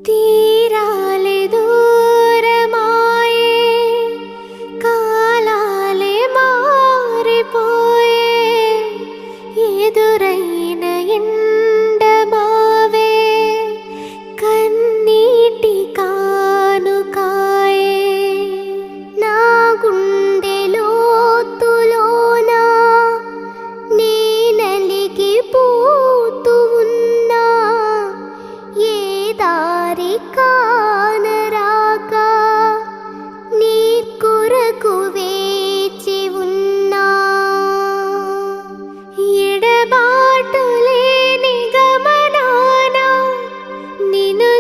తీరాలే దూరమాయే కాలాలే మారిపోయే ఎదురైన ఎండమావే కన్నీటి కానుకాయే నా గుండె లోతులోన నీ నలిగిపోతూ ఉన్నా ఏ దారి కానరాక నీ కొరకు వేచి ఉన్నా ఎడబాటు లేని గమనాన నిన్ను